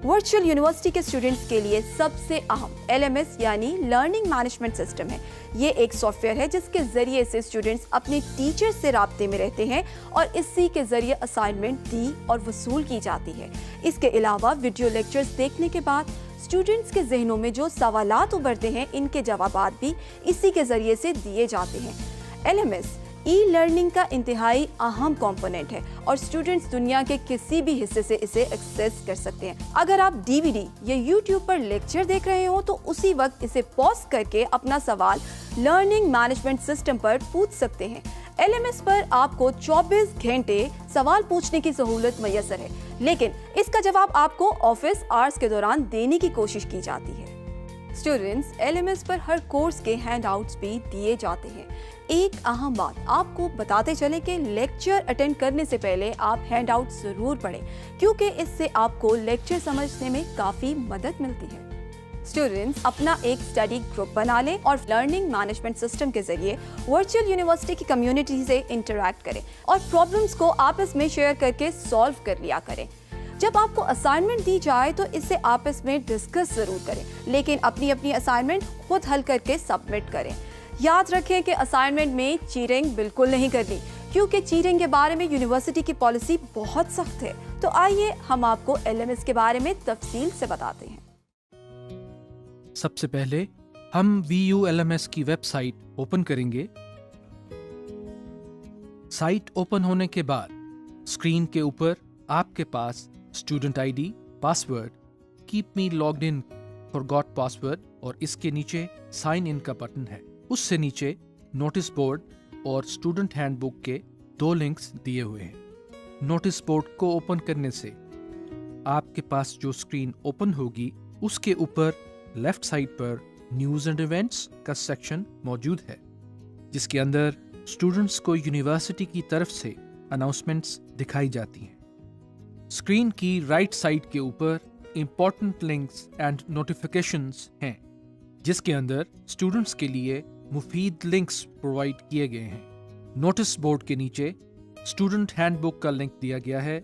Virtual university के students के लिए सबसे अहम LMS यानी लर्निंग मैनेजमेंट सिस्टम है। ये एक सॉफ्टवेयर है जिसके जरिए से स्टूडेंट्स अपने टीचर से राब्ते में रहते हैं और इसी के जरिए असाइनमेंट दी और वसूल की जाती है। इसके अलावा वीडियो लेक्चर्स देखने के बाद स्टूडेंट्स के जहनों में जो सवालात उभरते हैं, इनके जवाबात भी इसी के जरिए से दिए जाते हैं। LMS ई-लर्निंग का इंतहाई अहम कंपोनेंट है और स्टूडेंट्स दुनिया के किसी भी हिस्से से इसे एक्सेस कर सकते हैं। अगर आप DVD या YouTube पर लेक्चर देख रहे हो तो उसी वक्त इसे पॉज करके अपना सवाल लर्निंग मैनेजमेंट सिस्टम पर पूछ सकते हैं। LMS पर आपको 24 घंटे सवाल पूछने की सहूलत मैसर है, लेकिन इसका जवाब आपको ऑफिस आवर्स के दौरान देने की कोशिश की जाती है। स्टूडेंट्स LMS पर हर कोर्स के हैंडआउट्स भी दिए जाते हैं। एक अहम बात आपको बताते चले कि लेक्चर अटेंड करने से पहले आप हैंडआउट जरूर पढ़ें, क्योंकि इससे आपको लेक्चर समझने में काफी मदद मिलती है। स्टूडेंट्स अपना एक स्टडी ग्रुप बना लें और लर्निंग मैनेजमेंट सिस्टम के जरिए वर्चुअल यूनिवर्सिटी की कम्युनिटी से इंटरैक्ट करें और प्रॉब्लम्स को आपस में शेयर करके सॉल्व कर लिया करें। जब आपको असाइनमेंट दी जाए तो इसे आपस में डिस्कस जरूर करें, लेकिन अपनी अपनी असाइनमेंट खुद हल करके सबमिट करें। याद रखें कि असाइनमेंट में चीटिंग बिल्कुल नहीं करनी, क्योंकि चीटिंग के बारे में यूनिवर्सिटी की पॉलिसी बहुत सख्त है। तो आइए हम आपको LMS के बारे में तफसील से बताते हैं। सबसे पहले हम VULMS की वेबसाइट ओपन करेंगे। साइट ओपन होने के बाद स्क्रीन के ऊपर आपके पास student ID, password, keep me logged in, forgot password और इसके नीचे साइन इन का बटन है। उससे नीचे नोटिस बोर्ड और स्टूडेंट हैंडबुक के 2 लिंक्स दिए हुए हैं। नोटिस बोर्ड को ओपन करने से आपके पास जो स्क्रीन ओपन होगी उसके ऊपर लेफ्ट साइड पर न्यूज़ एंड इवेंट्स का सेक्शन मौजूद है, जिसके अंदर स्टूडेंट्स को यूनिवर्सिटी की तरफ से अनाउंसमेंट्स दिखाई जाती हैं। स्क्रीन की राइट साइड के ऊपर इंपॉर्टेंट लिंक्स एंड नोटिफिकेशंस हैं, जिसके अंदर स्टूडेंट्स के लिए मुफीद लिंक्स प्रोवाइड किए गए हैं। नोटिस बोर्ड के नीचे स्टूडेंट हैंडबुक का लिंक दिया गया है,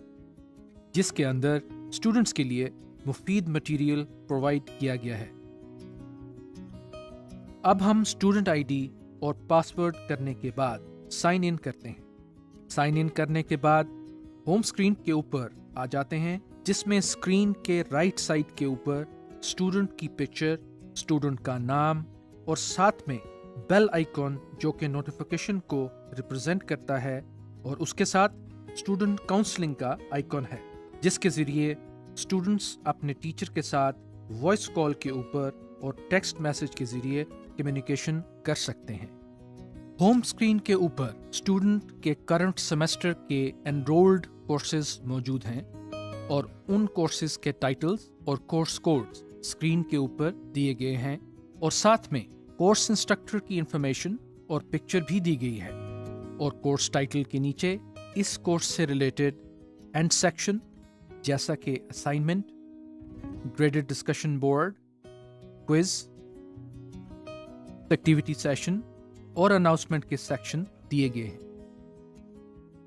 जिसके अंदर स्टूडेंट्स के लिए मुफीद मटेरियल प्रोवाइड किया गया है। अब हम स्टूडेंट ID और पासवर्ड करने के बाद साइन इन करते हैं। साइन इन करने के बाद होम स्क्रीन के ऊपर आ जाते हैं, जिसमें स्क्रीन के राइट साइड के ऊपर स्टूडेंट की पिक्चर, स्टूडेंट का नाम और साथ में बेल आइकॉन जो कि नोटिफिकेशन को रिप्रेजेंट करता है, और उसके साथ स्टूडेंट काउंसलिंग का आइकॉन है, जिसके जरिए स्टूडेंट्स अपने टीचर के साथ वॉइस कॉल के ऊपर और टेक्स्ट मैसेज के जरिए कम्युनिकेशन कर सकते हैं। होम स्क्रीन के ऊपर स्टूडेंट के करंट सेमेस्टर के एनरोल्ड कोर्सेज मौजूद हैं और उन कोर्सेज के टाइटल्स और कोर्स कोड्स स्क्रीन के ऊपर दिए गए हैं, और साथ में कोर्स इंस्ट्रक्टर की इंफॉर्मेशन और पिक्चर भी दी गई है। और कोर्स टाइटल के नीचे इस कोर्स से रिलेटेड एंड सेक्शन जैसा कि assignment, graded discussion board, quiz, activity session और अनाउंसमेंट के सेक्शन दिए गए हैं।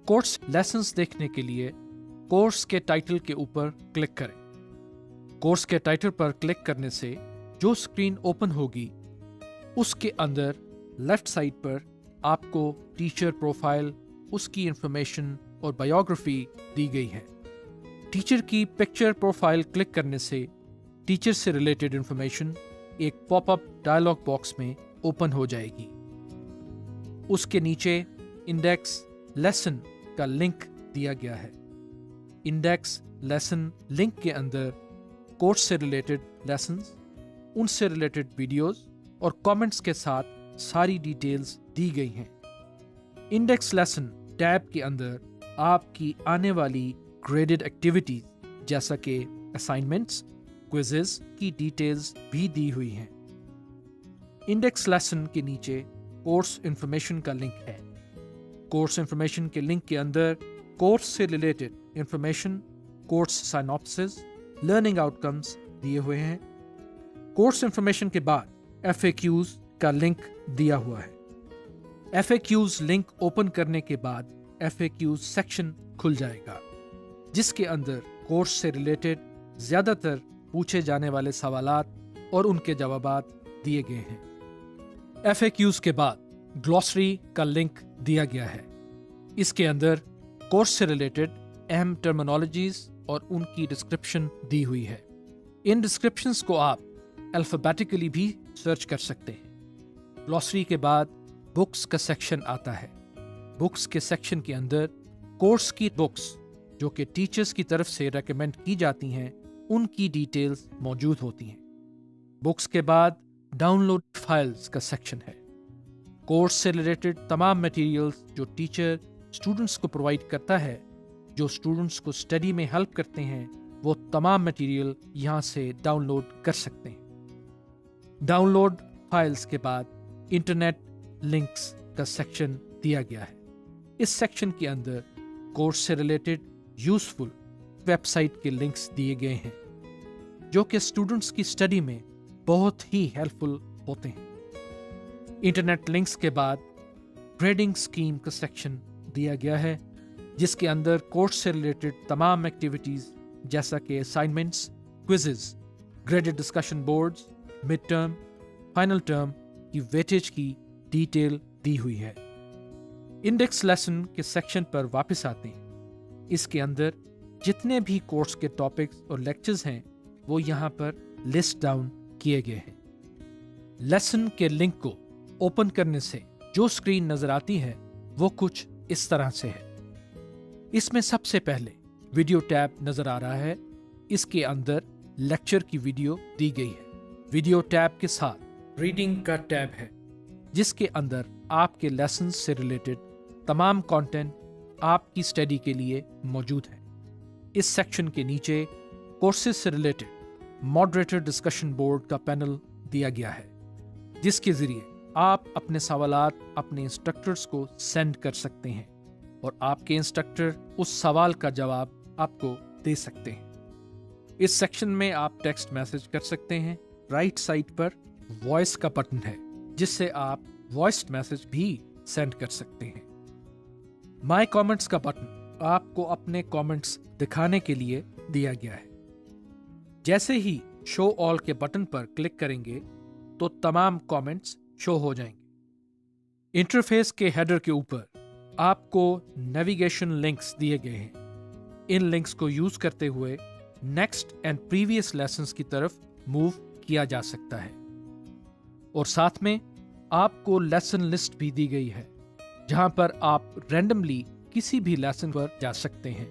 कोर्स लेसन्स देखने के लिए कोर्स के टाइटल के ऊपर क्लिक करें। कोर्स के टाइटल पर क्लिक करने से जो स्क्रीन ओपन होगी उसके अंदर लेफ्ट साइड पर आपको टीचर प्रोफाइल, उसकी इंफॉर्मेशन और बायोग्राफी दी गई है। टीचर की पिक्चर प्रोफाइल क्लिक करने से टीचर से रिलेटेड इंफॉर्मेशन एक पॉपअप डायलॉग बॉक्स में ओपन हो जाएगी। उसके नीचे इंडेक्स लेसन का लिंक दिया गया है। इंडेक्स लेसन लिंक के अंदर कोर्स से रिलेटेड लेसन्स, उनसे रिलेटेड वीडियोस और कमेंट्स के साथ सारी डिटेल्स दी गई हैं। इंडेक्स लेसन टैब के अंदर आपकी आने वाली ग्रेडेड एक्टिविटीज जैसा कि असाइनमेंट्स, क्विजेस की डिटेल्स भी दी हुई हैं। इंडेक्स लेसन के नीचे कोर्स इंफॉर्मेशन का लिंक है। कोर्स इंफॉर्मेशन के लिंक के अंदर कोर्स से related information, course synopsis, learning outcomes दिए हुए हैं। कोर्स इंफॉर्मेशन के बाद FAQs का लिंक दिया हुआ है। FAQs लिंक ओपन करने के बाद FAQs सेक्शन खुल जाएगा, जिसके अंदर कोर्स से रिलेटेड ज़्यादातर पूछे जाने वाले सवालात और उनके जवाबात दिए गए हैं। FAQs के बाद ग्लॉसरी का लिंक दिया गया है। इसके अंदर कोर्स से रिलेटेड अहम टर्मिनोलॉजीज और उनकी डिस्क्रिप्शन दी हुई है। इन डिस्क्रिप्शंस को आप अल्फाबेटिकली भी सर्च कर सकते हैं। ग्लॉसरी के बाद बुक्स का सेक्शन आता है। बुक्स के सेक्शन के अंदर कोर्स की बुक्स जो कि टीचर्स की तरफ से रेकमेंड की जाती हैं उनकी डिटेल्स मौजूद होती हैं। बुक्स के बाद डाउनलोड फाइल्स का सेक्शन है। कोर्स से रिलेटेड तमाम मटेरियल्स जो टीचर स्टूडेंट्स को प्रोवाइड करता है, जो स्टूडेंट्स को स्टडी में हेल्प करते हैं, वो तमाम मटेरियल यहाँ से डाउनलोड कर सकते हैं। डाउनलोड फाइल्स के बाद इंटरनेट लिंक्स का सेक्शन दिया गया है। इस सेक्शन के अंदर कोर्स से रिलेटेड यूजफुल वेबसाइट के लिंक्स दिए गए हैं जो कि स्टूडेंट्स की स्टडी में बहुत ही हेल्पफुल होते हैं। इंटरनेट लिंक्स के बाद ग्रेडिंग स्कीम का सेक्शन दिया गया है जिसके अंदर कोर्स से रिलेटेड तमाम एक्टिविटीज जैसा कि assignments, quizzes, graded discussion boards, mid term, final term की वेटेज की डिटेल दी हुई है। इंडेक्स लेसन के सेक्शन पर वापस आते हैं। इसके अंदर जितने भी कोर्स के टॉपिक्स और लेक्चर्स हैं वो यहाँ पर लिस्ट डाउन किए गए हैं। लेसन के लिंक को ओपन करने से जो स्क्रीन नजर आती है वो कुछ इस तरह से है। इसमें सबसे पहले वीडियो टैब नजर आ रहा है। इसके अंदर लेक्चर की वीडियो दी गई है। वीडियो टैब के साथ रीडिंग का टैब है जिसके अंदर आपके लेसन से रिलेटेड तमाम कंटेंट आपकी स्टडी के लिए मौजूद है। इस सेक्शन के नीचे कोर्सेज से रिलेटेड मॉडरेटर डिस्कशन बोर्ड का पैनल दिया गया है जिसके जरिए आप अपने सवालात अपने इंस्ट्रक्टर्स को सेंड कर सकते हैं और आपके इंस्ट्रक्टर उस सवाल का जवाब आपको दे सकते हैं। इस सेक्शन में आप टेक्स्ट मैसेज कर सकते हैं। राइट साइड पर वॉइस का बटन है जिससे आप वॉइस मैसेज भी सेंड कर सकते हैं। माय कमेंट्स का बटन आपको अपने कमेंट्स दिखाने के लिए दिया गया है। जैसे ही शो ऑल के बटन पर क्लिक करेंगे तो तमाम कमेंट्स शो हो जाएंगे। इंटरफेस के हेडर के ऊपर आपको नेविगेशन लिंक्स दिए गए हैं। इन लिंक्स को यूज करते हुए नेक्स्ट एंड प्रीवियस लेसन्स की तरफ मूव किया जा सकता है और साथ में आपको लेसन लिस्ट भी दी गई है जहां पर आप रैंडमली किसी भी लेसन पर जा सकते हैं।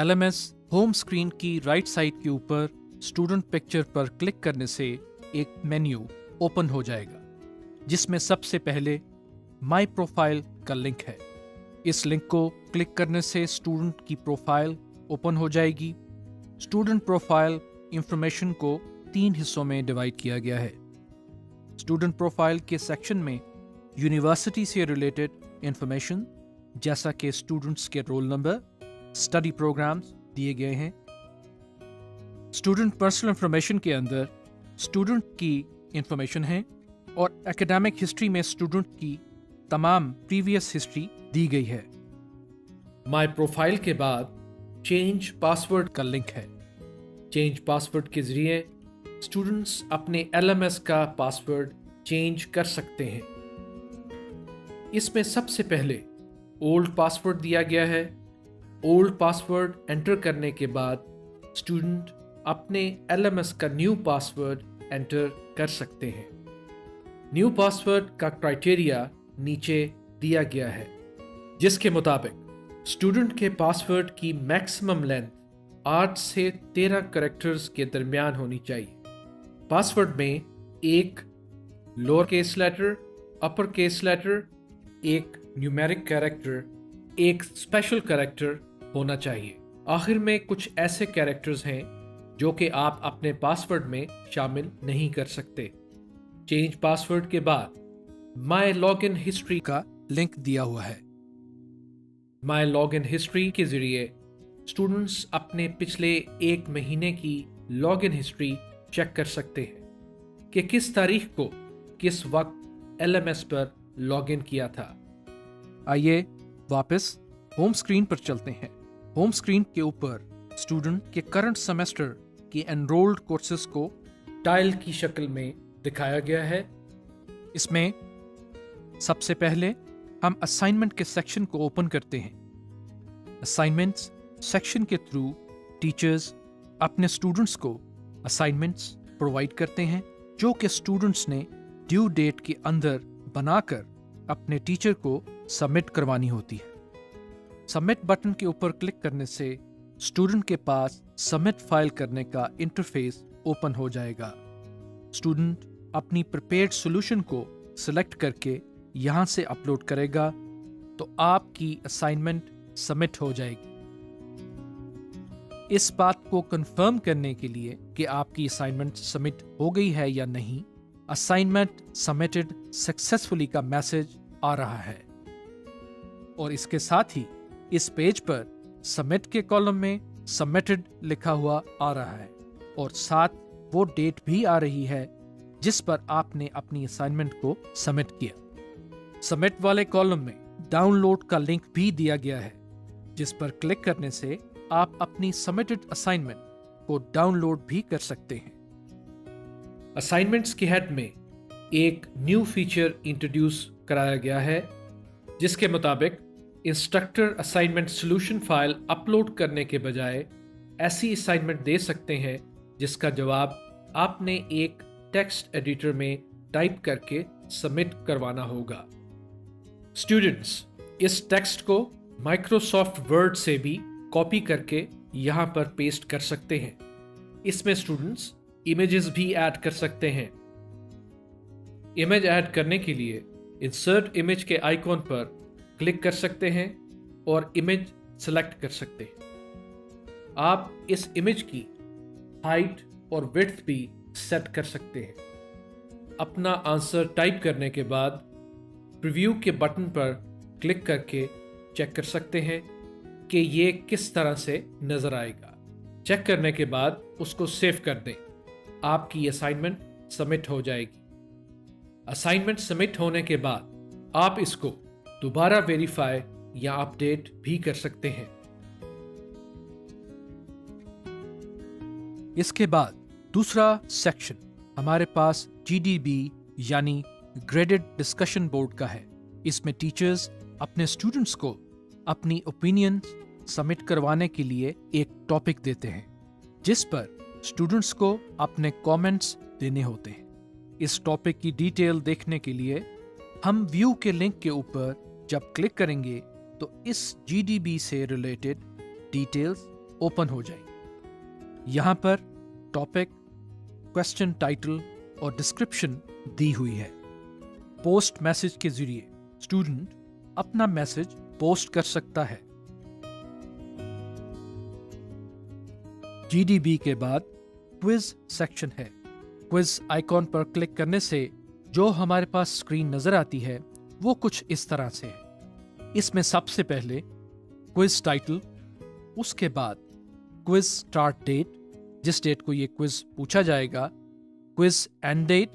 LMS होम स्क्रीन की राइट साइड के ऊपर स्टूडेंट पिक्चर पर क्लिक करने से एक मेन्यू ओपन हो जाएगा जिसमें सबसे पहले माई प्रोफाइल का लिंक है। इस लिंक को क्लिक करने से स्टूडेंट की प्रोफाइल ओपन हो जाएगी। स्टूडेंट प्रोफाइल इंफॉर्मेशन को 3 हिस्सों में डिवाइड किया गया है। स्टूडेंट प्रोफाइल के सेक्शन में यूनिवर्सिटी से रिलेटेड इंफॉर्मेशन जैसा कि स्टूडेंट्स के रोल नंबर, स्टडी प्रोग्राम्स दिए गए हैं। स्टूडेंट पर्सनल इंफॉर्मेशन के अंदर स्टूडेंट की इंफॉर्मेशन है और एकेडमिक हिस्ट्री में स्टूडेंट की तमाम प्रीवियस हिस्ट्री दी गई है। माय प्रोफाइल के बाद चेंज पासवर्ड का लिंक है। चेंज पासवर्ड के जरिए स्टूडेंट्स अपने LMS का पासवर्ड चेंज कर सकते हैं। इसमें सबसे पहले ओल्ड पासवर्ड दिया गया है। ओल्ड पासवर्ड एंटर करने के बाद स्टूडेंट अपने LMS का न्यू पासवर्ड एंटर कर सकते हैं। न्यू पासवर्ड का क्राइटेरिया नीचे दिया गया है जिसके मुताबिक स्टूडेंट के पासवर्ड की मैक्सिमम लेंथ 8 से 13 कैरेक्टर्स के दरमियान होनी चाहिए। पासवर्ड में एक lower case letter, upper case letter, एक न्यूमेरिक कैरेक्टर, एक स्पेशल कैरेक्टर होना चाहिए। आखिर में कुछ ऐसे कैरेक्टर्स हैं जो कि आप अपने पासवर्ड में शामिल नहीं कर सकते। चेंज पासवर्ड के बाद माय लॉगिन हिस्ट्री का लिंक दिया हुआ है। माय लॉगिन हिस्ट्री के जरिए स्टूडेंट्स अपने पिछले 1 महीने की लॉगिन हिस्ट्री चेक कर सकते हैं कि किस तारीख को किस वक्त LMS पर लॉगिन किया था। आइए वापस होम स्क्रीन पर चलते हैं। होम स्क्रीन के ऊपर स्टूडेंट के करंट सेमेस्टर की एनरोल्ड कोर्सेज को टाइल की शक्ल में दिखाया गया है। इसमें सबसे पहले हम असाइनमेंट के सेक्शन को ओपन करते हैं। असाइनमेंट्स सेक्शन के थ्रू टीचर्स अपने स्टूडेंट्स को असाइनमेंट्स प्रोवाइड करते हैं जो कि स्टूडेंट्स ने ड्यू डेट के अंदर बनाकर अपने टीचर को सबमिट करवानी होती है। सबमिट बटन के ऊपर क्लिक करने से स्टूडेंट के पास सबमिट फाइल करने का इंटरफेस ओपन हो जाएगा। स्टूडेंट अपनी प्रिपेयर्ड सॉल्यूशन को सिलेक्ट करके यहाँ से अपलोड करेगा तो आपकी असाइनमेंट सबमिट हो जाएगी। इस बात को कंफर्म करने के लिए कि आपकी असाइनमेंट सबमिट हो गई है या नहीं, असाइनमेंट सबमिटेड सक्सेसफुली का मैसेज आ रहा है और इसके साथ ही इस पेज पर सबमिट के कॉलम में सबमिटेड लिखा हुआ आ रहा है और साथ वो डेट भी आ रही है जिस पर आपने अपनी असाइनमेंट को सबमिट किया। सबमिट वाले कॉलम में डाउनलोड का लिंक भी दिया गया है जिस पर क्लिक करने से आप अपनी सबमिटेड असाइनमेंट को डाउनलोड भी कर सकते हैं। असाइनमेंट्स के हेड में एक न्यू फीचर इंट्रोड्यूस कराया गया है जिसके मुताबिक instructor assignment solution file upload करने के बजाय ऐसी असाइनमेंट दे सकते हैं जिसका जवाब आपने एक टेक्स्ट एडिटर में टाइप करके सबमिट करवाना होगा। स्टूडेंट्स इस टेक्स्ट को माइक्रोसॉफ्ट वर्ड से भी कॉपी करके यहाँ पर पेस्ट कर सकते हैं। इसमें स्टूडेंट्स इमेजेस भी ऐड कर सकते हैं। इमेज ऐड करने के लिए इंसर्ट इमेज के आइकॉन पर क्लिक कर सकते हैं और इमेज सेलेक्ट कर सकते हैं। आप इस इमेज की हाइट और विड्थ भी सेट कर सकते हैं। अपना आंसर टाइप करने के बाद प्रीव्यू के बटन पर क्लिक करके चेक कर सकते हैं कि ये किस तरह से नजर आएगा। चेक करने के बाद उसको सेव कर दें। आपकी असाइनमेंट सबमिट हो जाएगी। असाइनमेंट सबमिट होने के बाद आप इसको दोबारा वेरीफाई या अपडेट भी कर सकते हैं। इसके बाद दूसरा सेक्शन हमारे पास GDB यानी ग्रेडेड डिस्कशन बोर्ड का है। इसमें टीचर्स अपने स्टूडेंट्स को अपनी ओपिनियन सबमिट करवाने के लिए एक टॉपिक देते हैं जिस पर स्टूडेंट्स को अपने कमेंट्स देने होते हैं। इस टॉपिक की डिटेल देखने के लिए हम व्यू के लिंक के ऊपर जब क्लिक करेंगे तो इस GDB से रिलेटेड डिटेल्स ओपन हो जाएंगी। यहाँ पर टॉपिक, क्वेश्चन टाइटल और डिस्क्रिप्शन दी हुई है। पोस्ट मैसेज के जरिए स्टूडेंट अपना मैसेज पोस्ट कर सकता है। GDB के बाद क्विज सेक्शन है। क्विज आइकॉन पर क्लिक करने से जो हमारे पास स्क्रीन नजर आती है वो कुछ इस तरह से है। इसमें सबसे पहले क्विज टाइटल, उसके बाद क्विज स्टार्ट डेट, जिस डेट को ये क्विज पूछा जाएगा, quiz end date,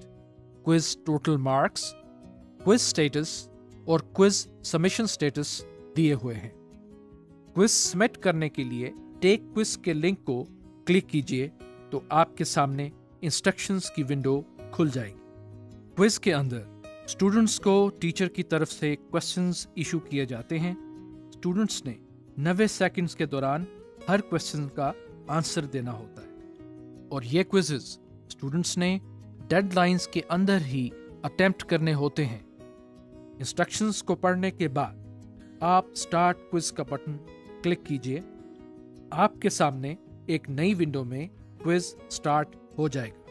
quiz total marks, quiz status और क्विज सबमिशन स्टेटस दिए हुए हैं। क्विज सबमिट करने के लिए टेक क्विज के लिंक को क्लिक कीजिए तो आपके सामने इंस्ट्रक्शंस की विंडो खुल जाएगी। क्विज के अंदर स्टूडेंट्स को टीचर की तरफ से क्वेश्चंस इशू किए जाते हैं। स्टूडेंट्स ने 90 सेकंड्स के दौरान हर क्वेश्चन का आंसर देना होता है और ये क्विजेस स्टूडेंट्स ने डेडलाइंस के अंदर ही अटेम्प्ट करने होते हैं। इंस्ट्रक्शंस को पढ़ने के बाद आप स्टार्ट क्विज का बटन क्लिक कीजिए। आपके सामने एक नई विंडो में क्विज स्टार्ट हो जाएगा।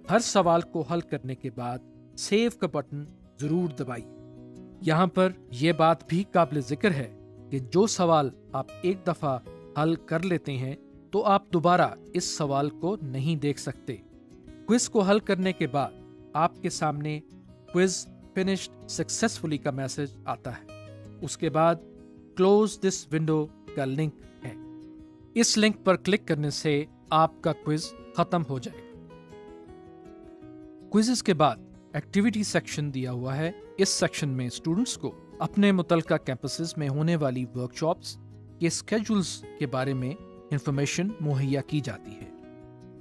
हर सवाल को हल करने के बाद सेव का बटन जरूर दबाइए। यहाँ पर यह बात भी काबिल जिक्र है कि जो सवाल आप एक दफा हल कर लेते हैं तो आप दोबारा इस सवाल को नहीं देख सकते। क्विज को हल करने के बाद आपके सामने क्विज फिनिश्ड सक्सेसफुली का मैसेज आता है। उसके बाद क्लोज दिस विंडो का लिंक है। इस लिंक पर क्लिक करने से आपका क्विज खत्म हो जाएगा। क्विज़ेस के बाद एक्टिविटी सेक्शन दिया हुआ है। इस सेक्शन में स्टूडेंट्स को अपने मुतलका कैंपसेस में होने वाली वर्कशॉप्स के स्केड्यूल्स के बारे में इंफॉर्मेशन मुहैया की जाती है।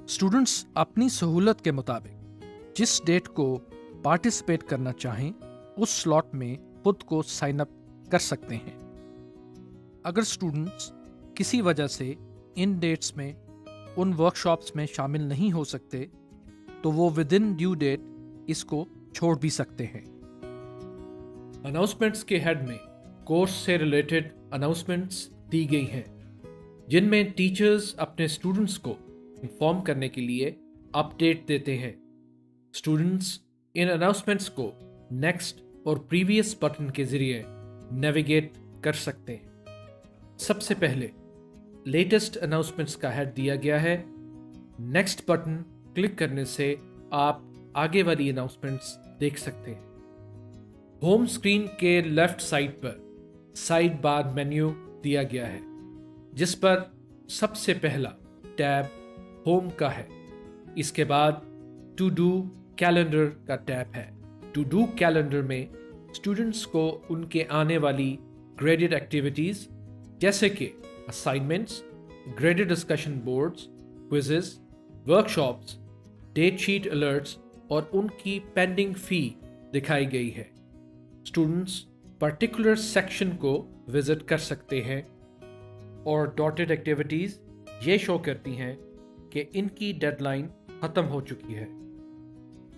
स्टूडेंट्स अपनी सहूलत के मुताबिक जिस डेट को पार्टिसिपेट करना चाहें उस स्लॉट में खुद को साइन अप कर सकते हैं। अगर स्टूडेंट्स किसी वजह से इन डेट्स में उन वर्कशॉप्स में शामिल नहीं हो सकते तो वो विद इन ड्यू डेट इसको छोड़ भी सकते हैं। अनाउंसमेंट्स के हेड में कोर्स से रिलेटेड अनाउंसमेंट्स दी गई हैं जिनमें टीचर्स अपने स्टूडेंट्स को इन्फॉर्म करने के लिए अपडेट देते हैं। स्टूडेंट्स इन अनाउंसमेंट्स को नेक्स्ट और प्रीवियस बटन के जरिए नेविगेट कर सकते हैं। सबसे पहले लेटेस्ट अनाउंसमेंट्स का हेड दिया गया है। नेक्स्ट बटन क्लिक करने से आप आगे वाली अनाउंसमेंट्स देख सकते हैं। होम स्क्रीन के लेफ्ट साइड पर साइड बार मेन्यू दिया गया है जिस पर सबसे पहला टैब होम का है। इसके बाद टू डू कैलेंडर का टैब है। टू डू कैलेंडर में स्टूडेंट्स को उनके आने वाली ग्रेडेड एक्टिविटीज जैसे कि assignments, graded discussion boards, quizzes, workshops, date sheet alerts और उनकी पेंडिंग फी दिखाई गई है। स्टूडेंट्स पर्टिकुलर सेक्शन को विजिट कर सकते हैं और डॉटेड एक्टिविटीज ये शो करती हैं कि इनकी डेडलाइन खत्म हो चुकी है।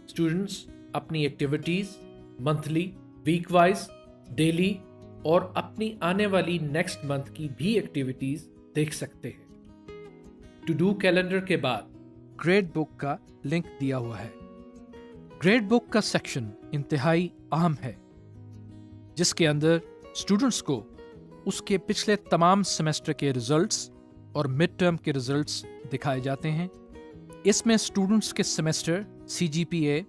स्टूडेंट्स अपनी activities monthly, week wise, daily और अपनी आने वाली नेक्स्ट मंथ की भी एक्टिविटीज देख सकते हैं। टू डू कैलेंडर के बाद ग्रेड बुक का लिंक दिया हुआ है। ग्रेड बुक का सेक्शन इंतहाई अहम है जिसके अंदर स्टूडेंट्स को उसके पिछले तमाम सेमेस्टर के रिजल्ट्स और मिड टर्म के रिजल्ट्स दिखाए जाते हैं। इसमें स्टूडेंट्स के semester CGPA,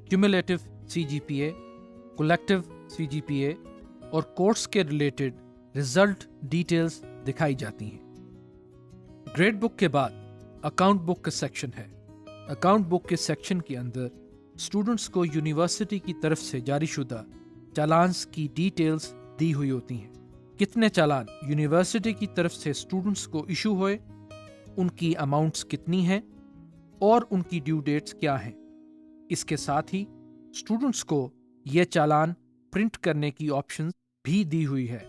cumulative CGPA, collective CGPA और कोर्स के रिलेटेड रिजल्ट डिटेल्स दिखाई जाती हैं। ग्रेड बुक के बाद अकाउंट बुक का सेक्शन है। अकाउंट बुक के सेक्शन के अंदर स्टूडेंट्स को यूनिवर्सिटी की तरफ से जारी शुदा चालान्स की डिटेल्स दी हुई होती हैं। कितने चालान यूनिवर्सिटी की तरफ से स्टूडेंट्स को इशू हुए, उनकी अमाउंट्स कितनी हैं और उनकी ड्यू डेट्स क्या हैं। इसके साथ ही स्टूडेंट्स को यह चालान प्रिंट करने की ऑप्शन भी दी हुई है।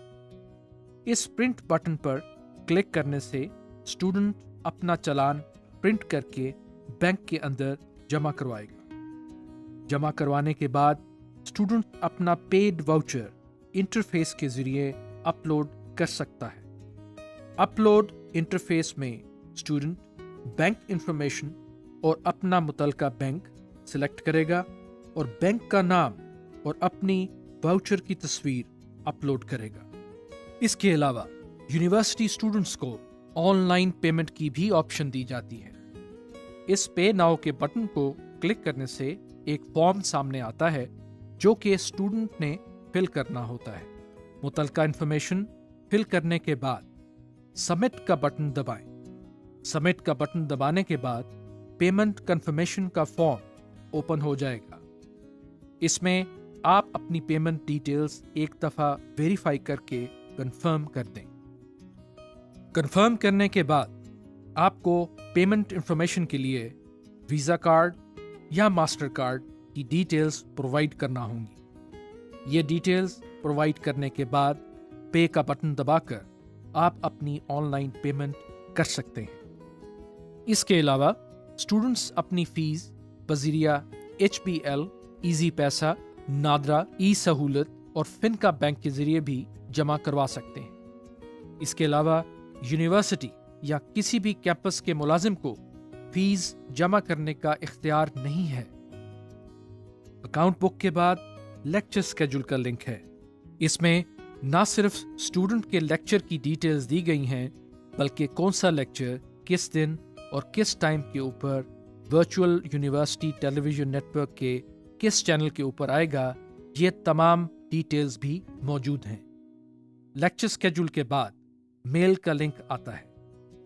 इस प्रिंट बटन पर क्लिक करने से स्टूडेंट अपना चालान प्रिंट करके बैंक के अंदर जमा करवाएगा। जमा करवाने के बाद स्टूडेंट अपना पेड वाउचर इंटरफेस के जरिए अपलोड कर सकता है। अपलोड इंटरफेस में स्टूडेंट बैंक इंफॉर्मेशन और अपना मुतलका बैंक सिलेक्ट करेगा और बैंक का नाम और अपनी वाउचर की तस्वीर अपलोड करेगा। इसके अलावा यूनिवर्सिटी स्टूडेंट्स को ऑनलाइन पेमेंट की भी ऑप्शन दी जाती है। इस पे नाउ के बटन को क्लिक करने से एक फॉर्म सामने आता है जो कि स्टूडेंट ने फिल करना होता है। मुतलका इंफॉर्मेशन फिल करने के बाद सबमिट का बटन दबाएं। सबमिट का बटन दबाने के बाद पेमेंट कंफर्मेशन का फॉर्म ओपन हो जाएगा। इसमें आप अपनी पेमेंट डिटेल्स एक दफ़ा वेरीफाई करके कंफर्म कर दें। कंफर्म करने के बाद आपको पेमेंट इंफॉर्मेशन के लिए वीज़ा कार्ड या मास्टर कार्ड की डिटेल्स प्रोवाइड करना होंगी। ये डिटेल्स प्रोवाइड करने के बाद पे का बटन दबाकर आप अपनी ऑनलाइन पेमेंट कर सकते हैं। इसके अलावा स्टूडेंट्स अपनी फीस बज़रिया HBL, ईजी पैसा, नादरा, ई सहूलत और फिनका बैंक के जरिए भी जमा करवा सकते हैं। इसके अलावा यूनिवर्सिटी या किसी भी कैंपस के मुलाजिम को फीस जमा करने का इख्तियार नहीं है। अकाउंट बुक के बाद लेक्चर स्केड्यूल का लिंक है। इसमें ना सिर्फ स्टूडेंट के लेक्चर की डिटेल्स दी गई हैं बल्कि कौन सा लेक्चर किस दिन और किस टाइम के ऊपर वर्चुअल यूनिवर्सिटी टेलीविजन नेटवर्क के किस चैनल के ऊपर आएगा, ये तमाम डिटेल्स भी मौजूद हैं। लेक्चर स्केड्यूल के बाद मेल का लिंक आता है।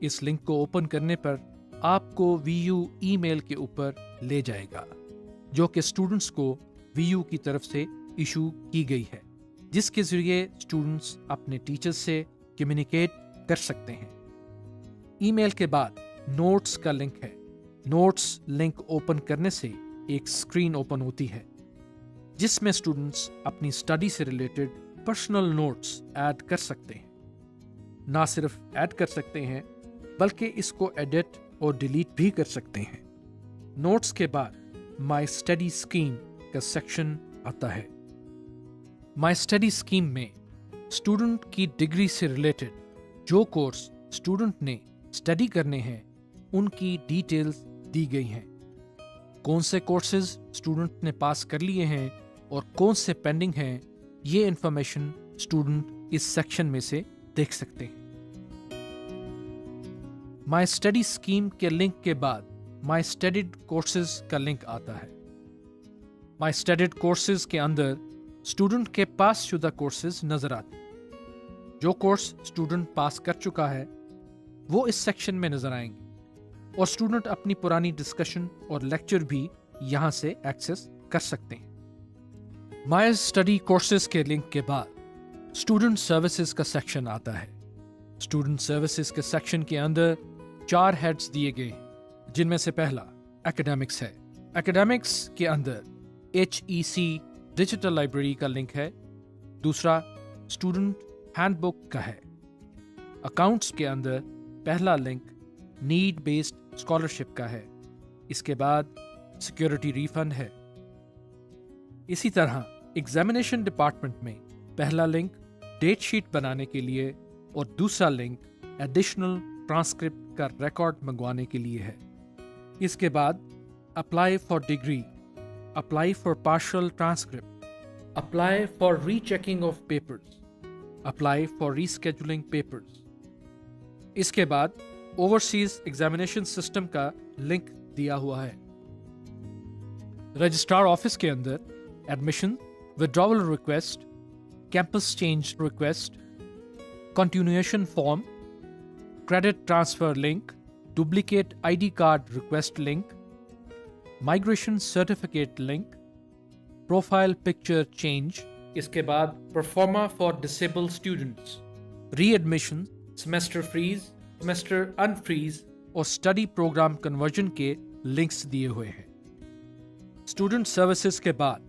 इस लिंक को ओपन करने पर आपको VU ईमेल के ऊपर ले जाएगा जो कि स्टूडेंट्स को VU की तरफ से इशू की गई है, जिसके जरिए स्टूडेंट्स अपने टीचर्स से कम्युनिकेट कर सकते हैं। ای میل کے بعد نوٹس کا لنک ہے. نوٹس لنک اوپن کرنے سے ایک اسکرین اوپن ہوتی ہے جس میں اسٹوڈنٹس اپنی اسٹڈی سے ریلیٹڈ پرسنل نوٹس ایڈ کر سکتے ہیں. نہ صرف ایڈ کر سکتے ہیں بلکہ اس کو ایڈٹ اور ڈیلیٹ بھی کر سکتے ہیں. نوٹس کے بعد مائی اسٹڈی اسکیم کا سیکشن آتا ہے. مائی اسٹڈی اسکیم میں اسٹوڈنٹ کی ڈگری سے ریلیٹڈ جو کورس اسٹوڈنٹ نے اسٹڈی کرنے ہیں ان کی ڈیٹیلز دی گئی ہیں. کون سے کورسز اسٹوڈنٹ نے پاس کر لیے ہیں اور کون سے پینڈنگ ہیں یہ انفارمیشن اسٹوڈنٹ اس سیکشن میں سے دیکھ سکتے ہیں. مائی اسٹڈی اسکیم کے لنک کے بعد مائی اسٹڈیڈ کورسز کا لنک آتا ہے. مائی اسٹڈیڈ کورسز کے اندر اسٹوڈنٹ کے پاس شدہ کورسز نظر آتے ہیں. جو کورس اسٹوڈنٹ پاس کر چکا ہے وہ اس سیکشن میں نظر آئیں گے اور اسٹوڈنٹ اپنی پرانی ڈسکشن اور لیکچر بھی یہاں سے ایکسس کر سکتے ہیں. مائی اسٹڈی کورسز کے لنک کے بعد اسٹوڈنٹ سروسز کا سیکشن آتا ہے. اسٹوڈنٹ سروسز کے سیکشن کے اندر 4 ہیڈز دیے گئے ہیں جن میں سے پہلا ایکیڈیمکس ہے. ایکیڈیمکس کے اندر HEC ڈیجیٹل لائبریری کا لنک ہے. دوسرا اسٹوڈنٹ ہینڈ بک کا ہے. اکاؤنٹس کے اندر پہلا لنک نیڈ بیسڈ اسکالرشپ کا ہے. اس کے بعد سیکیورٹی ریفنڈ ہے. اسی طرح ایگزامینیشن ڈپارٹمنٹ میں پہلا لنک ڈیٹ شیٹ بنانے کے لیے اور دوسرا لنک ایڈیشنل ٹرانسکرپٹ کا ریکارڈ منگوانے کے لیے ہے. اس کے بعد apply for degree, apply for partial transcript, apply for rechecking of papers, apply for rescheduling papers. اس کے بعد اوورسیز ایگزامینیشن سسٹم کا لنک دیا ہوا ہے. رجسٹرار آفس کے اندر admission, withdrawal request, campus change request, continuation form, credit transfer link, duplicate I D card request link, migration certificate link, profile picture change. اس کے بعد proforma for disable students, readmission, semester freeze, semester unfreeze اور study programme conversion کے links دیے ہوئے ہیں. Student services کے بعد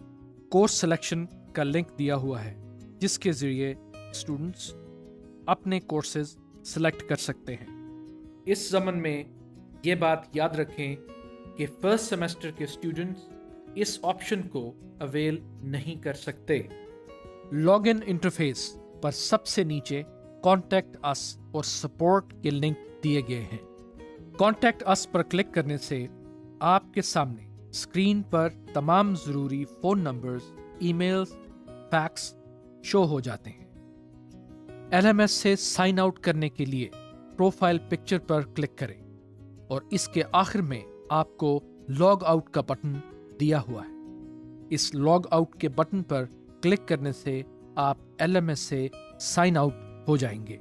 کورس سلیکشن کا لنک دیا ہوا ہے جس کے ذریعے اسٹوڈنٹس اپنے کورسز سلیکٹ کر سکتے ہیں. اس ضمن میں یہ بات یاد رکھیں کہ فرسٹ سیمسٹر کے اسٹوڈنٹس اس آپشن کو اویل نہیں کر سکتے. لاگ ان انٹرفیس پر سب سے نیچے کانٹیکٹ اس اور سپورٹ کے لنک دیے گئے ہیں. کانٹیکٹ اس پر کلک کرنے سے آپ کے سامنے اسکرین پر تمام ضروری phone numbers, e mails, fax شو ہو جاتے ہیں. LMS سے سائن آؤٹ کرنے کے لیے پروفائل پکچر پر کلک کریں اور اس کے آخر میں آپ کو لاگ آؤٹ کا بٹن دیا ہوا ہے. اس لاگ آؤٹ کے بٹن پر کلک کرنے سے آپ LMS سے سائن آؤٹ ہو جائیں گے.